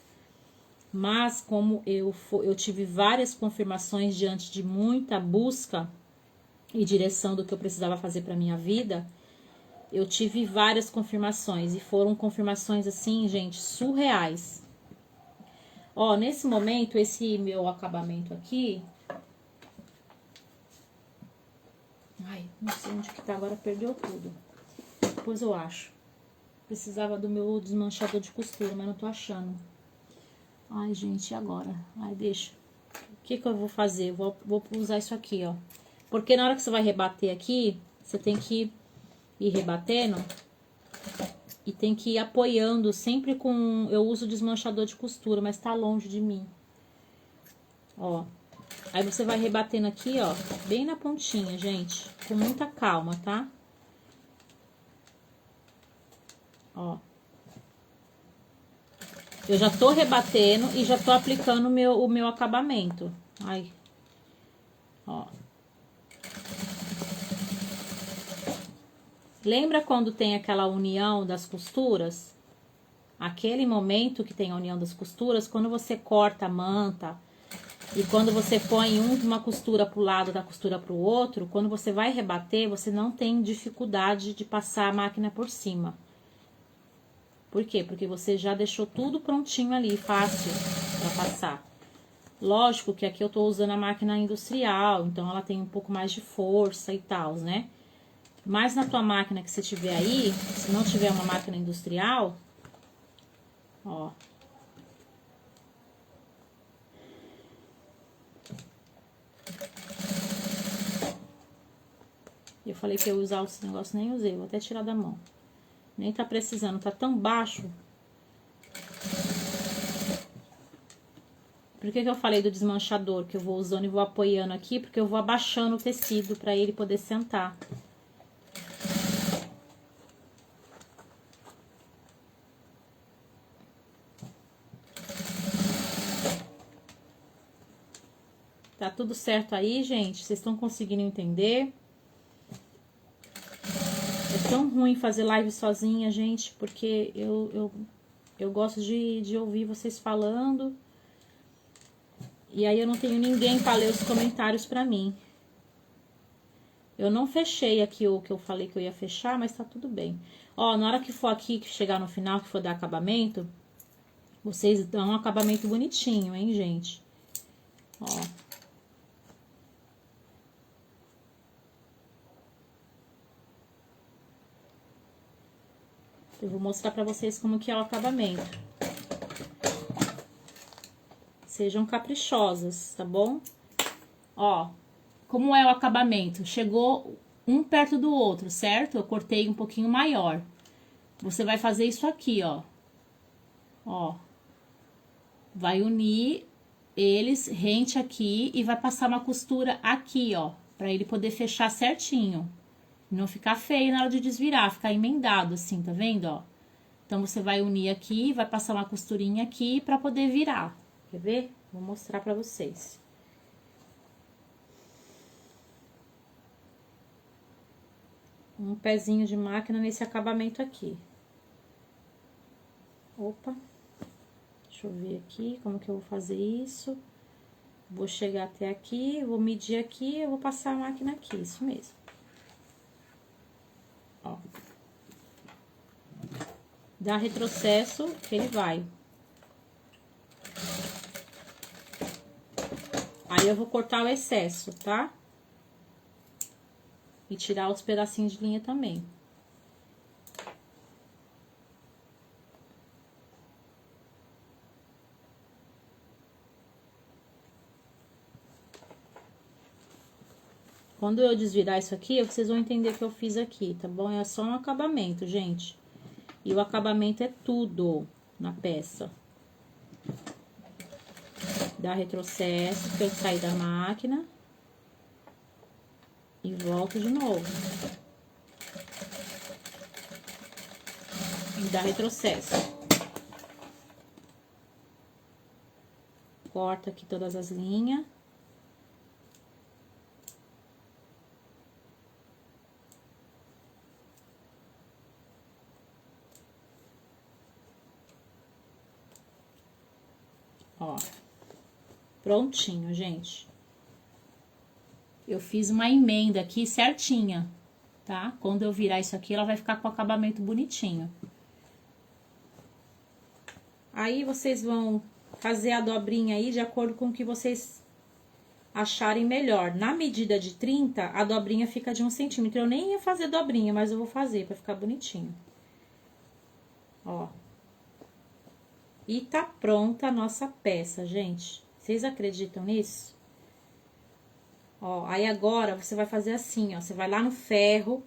Mas como eu tive várias confirmações diante de muita busca e direção do que eu precisava fazer pra minha vida... Eu tive várias confirmações, e foram confirmações assim, gente, surreais. Ó, nesse momento, esse meu acabamento aqui... Ai, não sei onde que tá agora, perdeu tudo. Depois eu acho. Precisava do meu desmanchador de costura, mas não tô achando. Ai, gente, e agora? Ai, deixa. O que que eu vou fazer? Vou usar isso aqui, ó. Porque na hora que você vai rebater aqui, você tem que... ir rebatendo e tem que ir apoiando sempre com... Eu uso desmanchador de costura, mas tá longe de mim. Ó. Aí você vai rebatendo aqui, ó, bem na pontinha, gente. Com muita calma, tá? Ó. Eu já tô rebatendo e já tô aplicando o meu acabamento. Ai. Ó. Lembra quando tem aquela união das costuras? Aquele momento que tem a união das costuras, quando você corta a manta e quando você põe uma costura pro lado da costura pro outro, quando você vai rebater, você não tem dificuldade de passar a máquina por cima. Por quê? Porque você já deixou tudo prontinho ali, fácil para passar. Lógico que aqui eu tô usando a máquina industrial, então ela tem um pouco mais de força e tal, né? Mas na tua máquina que você tiver aí, se não tiver uma máquina industrial, ó. Eu falei que eu ia usar esse negócio, nem usei, vou até tirar da mão. Nem tá precisando, tá tão baixo. Por que que eu falei do desmanchador? Que eu vou usando e vou apoiando aqui, porque eu vou abaixando o tecido pra ele poder sentar. Tá tudo certo aí, gente? Vocês estão conseguindo entender? tão ruim fazer live sozinha, gente, porque eu gosto de ouvir vocês falando. E aí eu não tenho ninguém para ler os comentários para mim. Eu não fechei aqui o que eu falei que eu ia fechar, mas tá tudo bem. Ó, na hora que for aqui, que chegar no final, que for dar acabamento, vocês dão um acabamento bonitinho, hein, gente? Ó. Eu vou mostrar pra vocês como que é o acabamento. Sejam caprichosas, tá bom? Ó, como é o acabamento? Chegou um perto do outro, certo? Eu cortei um pouquinho maior. Você vai fazer isso aqui, ó. Ó. Vai unir eles rente aqui e vai passar uma costura aqui, ó. Pra ele poder fechar certinho. Não ficar feio na hora de desvirar, ficar emendado assim, tá vendo, ó? Então, você vai unir aqui, vai passar uma costurinha aqui pra poder virar. Quer ver? Vou mostrar pra vocês. Um pezinho de máquina nesse acabamento aqui. Opa. Deixa eu ver aqui como que eu vou fazer isso. Vou chegar até aqui, vou medir aqui, eu vou passar a máquina aqui, isso mesmo. Ó. Dá retrocesso que ele vai. Aí eu vou cortar o excesso, tá? E tirar os pedacinhos de linha também. Quando eu desvirar isso aqui, vocês vão entender o que eu fiz aqui, tá bom? É só um acabamento, gente. E o acabamento é tudo na peça. Dá retrocesso, porque eu saí da máquina. E volto de novo. E dá retrocesso. Corta aqui todas as linhas. Ó, prontinho, gente. Eu fiz uma emenda aqui certinha, tá? Quando eu virar isso aqui, ela vai ficar com o acabamento bonitinho. Aí, vocês vão fazer a dobrinha aí de acordo com o que vocês acharem melhor. Na medida de 30, a dobrinha fica de 1 centímetro. Eu nem ia fazer dobrinha, mas eu vou fazer pra ficar bonitinho. Ó. E tá pronta a nossa peça, gente. Vocês acreditam nisso? Ó, aí agora você vai fazer assim, ó. Você vai lá no ferro,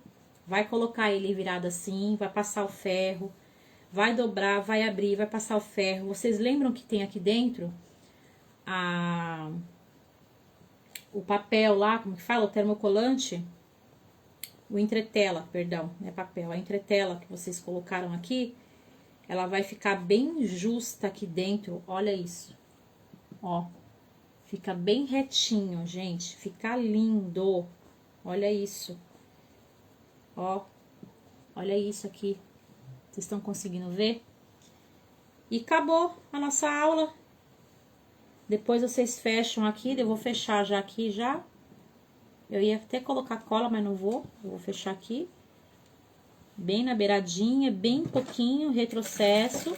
vai colocar ele virado assim, vai passar o ferro, vai dobrar, vai abrir, vai passar o ferro. Vocês lembram que tem aqui dentro o papel lá, como que fala? O termocolante? O entretela, perdão, não é papel. A entretela que vocês colocaram aqui. Ela vai ficar bem justa aqui dentro, olha isso. Ó, fica bem retinho, gente, fica lindo. Olha isso. Ó, olha isso aqui. Vocês estão conseguindo ver? E acabou a nossa aula. Depois vocês fecham aqui, eu vou fechar já aqui já. Eu ia até colocar cola, mas não vou. Eu vou fechar aqui. Bem na beiradinha, bem pouquinho, retrocesso.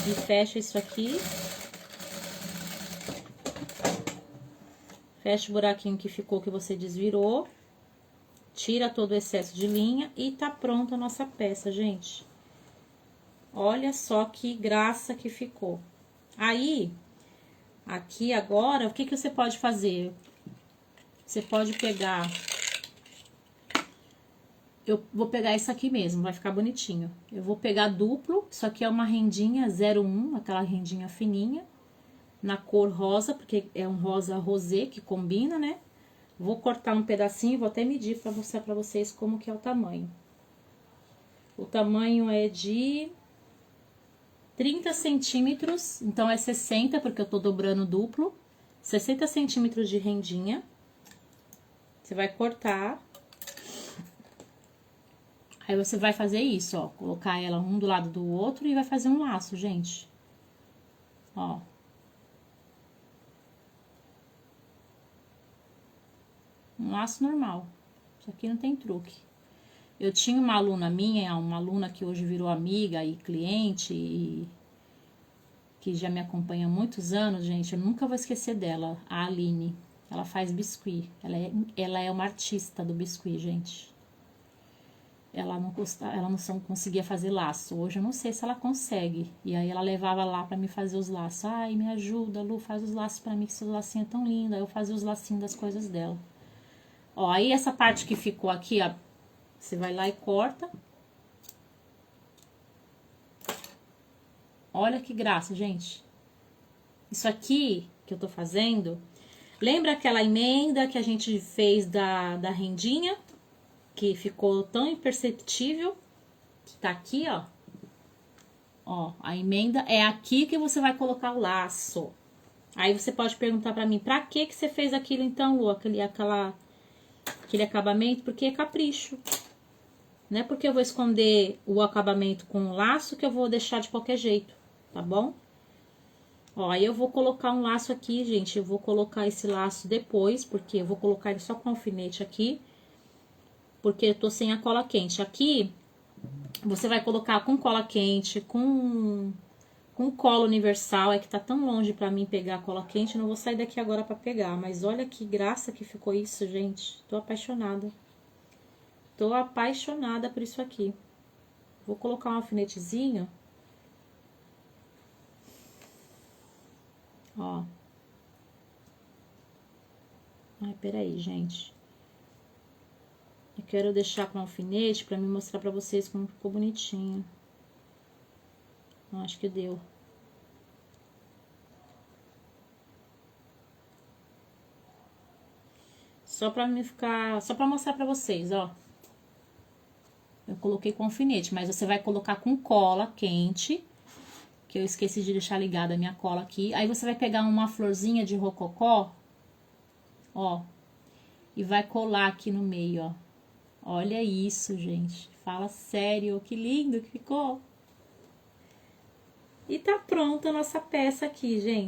E fecha isso aqui. Fecha o buraquinho que ficou, que você desvirou. Tira todo o excesso de linha e tá pronta a nossa peça, gente. Olha só que graça que ficou. Aí, aqui agora, o que que você pode fazer? Você pode pegar... Eu vou pegar isso aqui mesmo, vai ficar bonitinho. Eu vou pegar duplo, isso aqui é uma rendinha 01, aquela rendinha fininha, na cor rosa, porque é um rosa rosé que combina, né? Vou cortar um pedacinho, vou até medir pra mostrar pra vocês como que é o tamanho. O tamanho é de 30 centímetros, então é 60, porque eu tô dobrando duplo. 60 centímetros de rendinha. Você vai cortar... Aí você vai fazer isso, ó. Colocar ela um do lado do outro e vai fazer um laço, gente. Ó. Um laço normal. Isso aqui não tem truque. Eu tinha uma aluna minha, uma aluna que hoje virou amiga e cliente e que já me acompanha há muitos anos, gente. Eu nunca vou esquecer dela, a Aline. Ela faz biscuit. Ela é uma artista do biscuit, gente. Ela não conseguia fazer laço. Hoje eu não sei se ela consegue. E aí ela levava lá pra me fazer os laços. Ai, me ajuda, Lu, faz os laços pra mim, que seu lacinho é tão lindo. Aí eu fazia os lacinhos das coisas dela. Ó, aí essa parte que ficou aqui, ó, você vai lá e corta. Olha que graça, gente. Isso aqui que eu tô fazendo, lembra aquela emenda que a gente fez da rendinha? Que ficou tão imperceptível, que tá aqui, ó. Ó, a emenda é aqui que você vai colocar o laço. Aí você pode perguntar pra mim, pra que você fez aquilo então, Lu? Aquele acabamento? Porque é capricho. Não é porque eu vou esconder o acabamento com o laço que eu vou deixar de qualquer jeito, tá bom? Ó, aí eu vou colocar um laço aqui, gente. Eu vou colocar esse laço depois, porque eu vou colocar ele só com alfinete aqui. Porque eu tô sem a cola quente. Aqui, você vai colocar com cola quente, com cola universal. É que tá tão longe pra mim pegar a cola quente, não vou sair daqui agora pra pegar. Mas olha que graça que ficou isso, gente. Tô apaixonada. Tô apaixonada por isso aqui. Vou colocar um alfinetezinho. Ó. Ai, peraí, gente. Eu quero deixar com alfinete pra me mostrar pra vocês como ficou bonitinho. Acho que deu. Só pra mostrar pra vocês, ó. Eu coloquei com alfinete, mas você vai colocar com cola quente, que eu esqueci de deixar ligada a minha cola aqui. Aí você vai pegar uma florzinha de rococó, ó, e vai colar aqui no meio, ó. Olha isso, gente. Fala sério, que lindo que ficou. E tá pronta a nossa peça aqui, gente.